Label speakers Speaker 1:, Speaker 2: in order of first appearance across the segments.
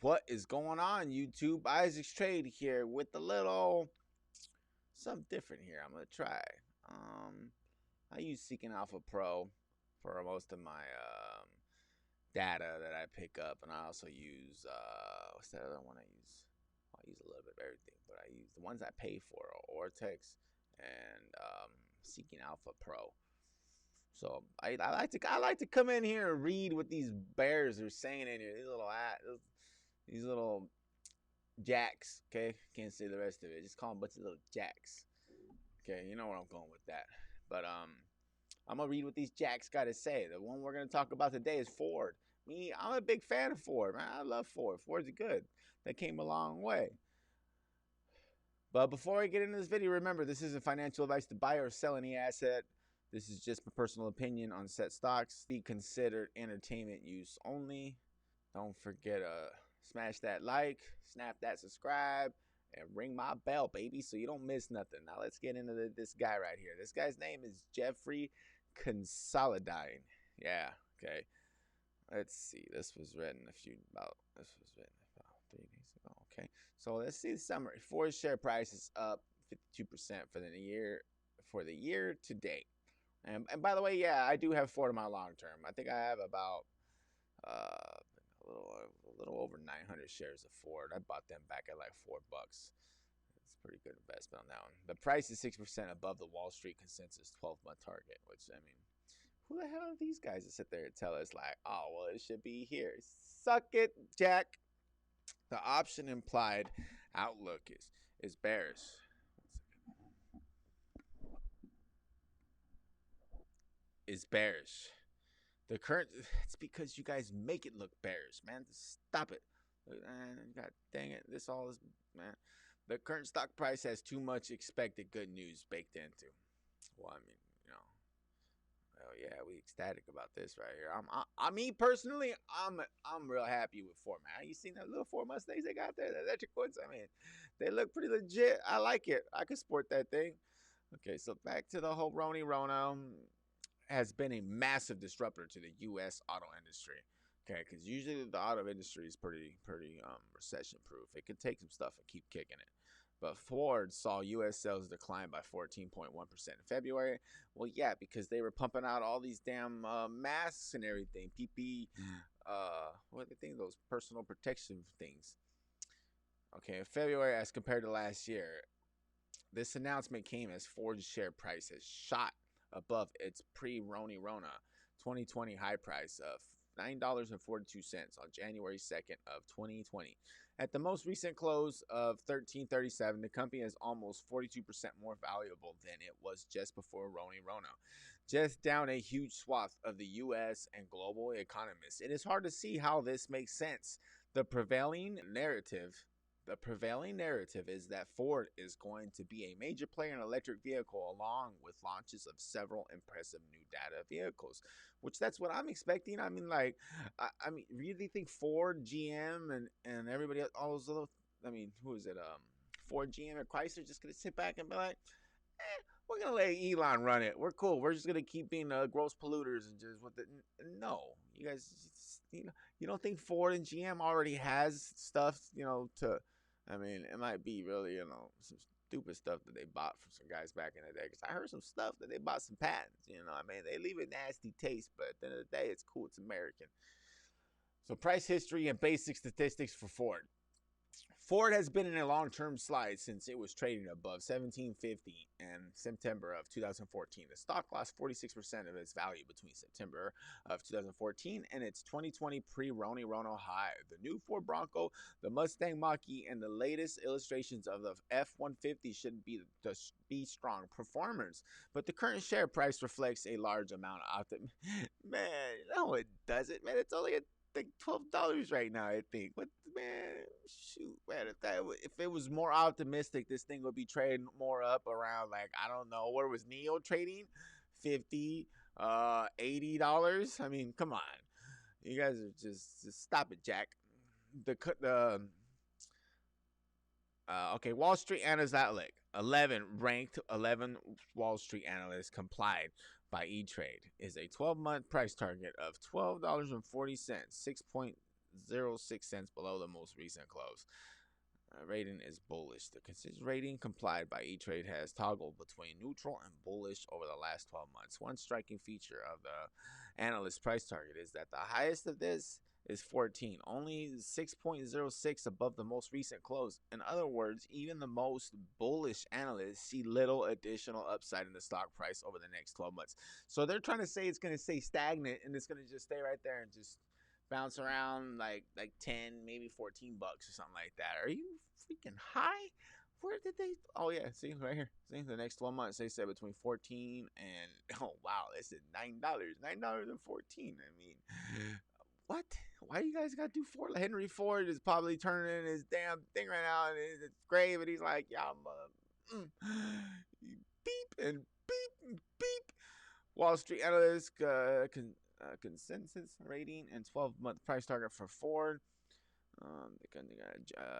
Speaker 1: What is going on, YouTube? Isaac's Trade here with a little something different here. I'm gonna try. I use Seeking Alpha Pro for most of my data that I pick up, and I also use what's that other one I use? I use a little bit of everything, but I use the ones I pay for are Ortex and Seeking Alpha Pro. So I like to come in here and read what these bears are saying in here. These little jacks. Okay, can't say the rest of it. Just call them a bunch of little jacks. Okay, you know where I'm going with that. But I'm gonna read what these jacks got to say. The one we're gonna talk about today is Ford. I'm a big fan of Ford, man. I love Ford. Ford's good. They came a long way. But before I get into this video, remember, this isn't financial advice to buy or sell any asset. This is just my personal opinion on set stocks. Be considered entertainment use only. Don't forget to smash that like, snap that subscribe, and ring my bell, baby, so you don't miss nothing. Now let's get into this guy right here. This guy's name is Jeffrey Consolidine. Yeah, okay. Let's see. This was written about 3 days ago. Okay, so let's see the summary. Ford's share price is up 52% for the year to date. And by the way, yeah, I do have Ford in my long term. I think I have about a little over 900 shares of Ford. I bought them back at like $4. It's a pretty good investment on that one. The price is 6% above the Wall Street consensus 12-month target, which, I mean, who the hell are these guys that sit there and tell us like, oh, well, it should be here? Suck it, Jack. The option implied outlook is bearish. Is bearish. The current, it's because you guys make it look bearish, man. Stop it. God dang it. This all is, man. The current stock price has too much expected good news baked into. Well, I mean, you know. Oh yeah, we ecstatic about this right here. Me personally, I'm real happy with Ford, man. You seen that little Ford Mustangs they got there, the electric ones? I mean, they look pretty legit. I like it. I can sport that thing. Okay, so back to the whole Rona has been a massive disruptor to the U.S. auto industry. Okay, because usually the auto industry is pretty recession proof. It could take some stuff and keep kicking it. But Ford saw U.S. sales decline by 14.1% in February. Well, yeah, because they were pumping out all these damn masks and everything. PP, what are they think? Those personal protection things. Okay, in February as compared to last year, this announcement came as Ford's share price has shot above its pre-Rona 2020 high price of $9.42 on January 2nd of 2020. At the most recent close of $13.37, the company is almost 42% more valuable than it was just before Rona. Just down a huge swath of the U.S. and global economists. It is hard to see how this makes sense. The prevailing narrative is that Ford is going to be a major player in electric vehicle along with launches of several impressive new data vehicles, which that's what I'm expecting. I mean, like, I mean, really think Ford, GM, and everybody else, all those little, I mean, who is it? Ford, GM, and Chrysler just going to sit back and be like, we're going to let Elon run it. We're cool. We're just going to keep being gross polluters and just with the, no, you guys, just, you don't think Ford and GM already has stuff, to, I mean, it might be really, some stupid stuff that they bought from some guys back in the day. Because I heard some stuff that they bought some patents, I mean, they leave a nasty taste, but at the end of the day, it's cool. It's American. So price history and basic statistics for Ford. Ford has been in a long-term slide since it was trading above $17.50 in September of 2014. The stock lost 46% of its value between September of 2014 and its 2020 pre-Rona high. The new Ford Bronco, the Mustang Mach-E, and the latest illustrations of the F-150 should be strong performers. But the current share price reflects a large amount of optimism. Man, no, it doesn't. Man, it's only like $12 right now, I think. What, man? Shoot, man. If it was more optimistic, this thing would be trading more up around, like, I don't know, what was NEO trading? $50, $80. I mean, come on, you guys are just stop it, Jack. Okay, Wall Street Analyst Outlook. 11 Wall Street analysts complied by E-Trade is a 12-month price target of $12.40, 0.06 cents below the most recent close. Rating is bullish. The consensus rating complied by E-Trade has toggled between neutral and bullish over the last 12 months. One striking feature of the analyst price target is that the highest of this is 14, only 6.06 above the most recent close. In other words, even the most bullish analysts see little additional upside in the stock price over the next 12 months. So they're trying to say it's going to stay stagnant and it's going to just stay right there and just bounce around like 10, maybe $14 or something like that. Are you freaking high? Where did they? Oh yeah, see right here. See the next 12 months they said between 14 and oh wow, they said $9.14. I mean, what? Why you guys gotta do Ford? Henry Ford is probably turning in his damn thing right now in his grave, and he's like, yeah, I'm beep and beep and beep. Wall Street analysts consensus rating and 12-month price target for Ford. They got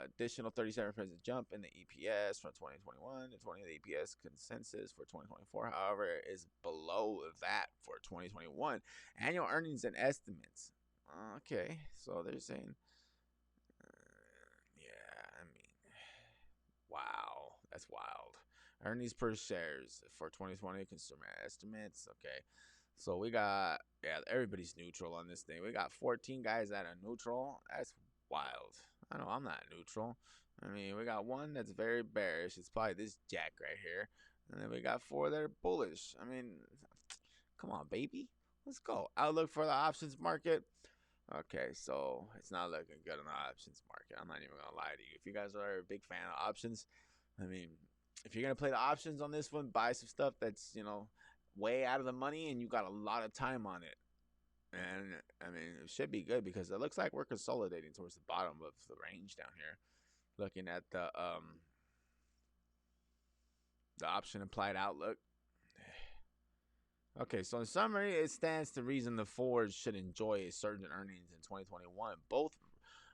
Speaker 1: additional 37% jump in the EPS from 2021 to 20. The EPS consensus for 2024, however, is below that for 2021. Annual earnings and estimates. Okay, so they're saying, yeah, I mean, wow, that's wild. Earnings per shares for 2020 consumer estimates. Okay, so we got, yeah, everybody's neutral on this thing. We got 14 guys that are neutral. That's wild. I know I'm not neutral. I mean, we got one that's very bearish. It's probably this jack right here. And then we got 4 that are bullish. I mean, come on, baby. Let's go. Outlook for the options market. Okay, so it's not looking good in the options market. I'm not even going to lie to you. If you guys are a big fan of options, I mean, if you're going to play the options on this one, buy some stuff that's, way out of the money and you got a lot of time on it. And I mean, it should be good because it looks like we're consolidating towards the bottom of the range down here. Looking at the option implied outlook. Okay, so in summary, it stands to reason the Fords should enjoy a surge in earnings in 2021, both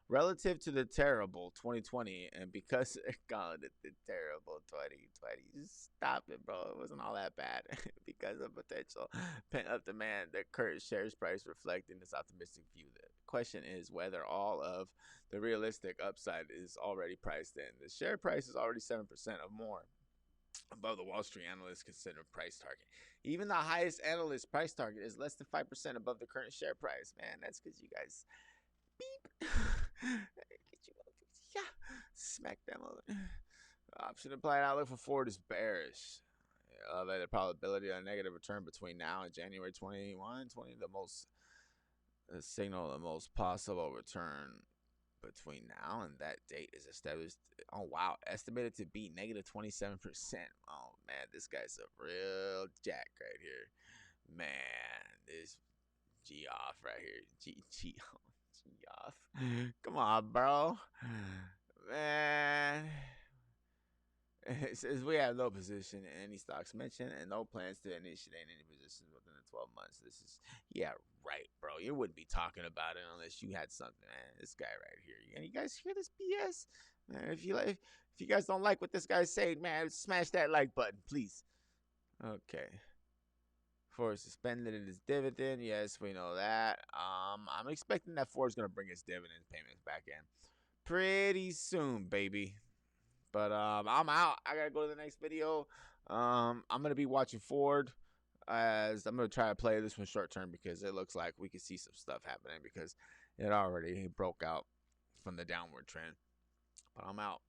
Speaker 1: relative to the terrible 2020 and because they're calling it the terrible 2020. Just stop it, bro. It wasn't all that bad because of potential pent-up demand. The current shares price reflecting this optimistic view. The question is whether all of the realistic upside is already priced in. The share price is already 7% or more above the Wall Street analysts considered price target. Even the highest analyst price target is less than 5% above the current share price. Man, that's because you guys beep. Yeah, smack them over. Option implied outlook for Ford is bearish. Elevated probability of negative return between now and January 21, 20. The most signal the most possible return between now and that date is established. Oh wow, estimated to be negative 27%. Oh man, this guy's a real jack right here. Man, this G off right here. G off. Come on, bro. Man. It says we have no position in any stocks mentioned and no plans to initiate any positions within the 12 months. This is, yeah, right, bro. You wouldn't be talking about it unless you had something, man. This guy right here. You guys hear this BS? Man, if you guys don't like what this guy's saying, man, smash that like button, please. Okay. Ford suspended its dividend. Yes, we know that. I'm expecting that Ford's gonna bring its dividend payments back in pretty soon, baby. But I'm out. I gotta go to the next video. I'm gonna be watching Ford as I'm gonna try to play this one short term because it looks like we could see some stuff happening because it already broke out from the downward trend. But I'm out.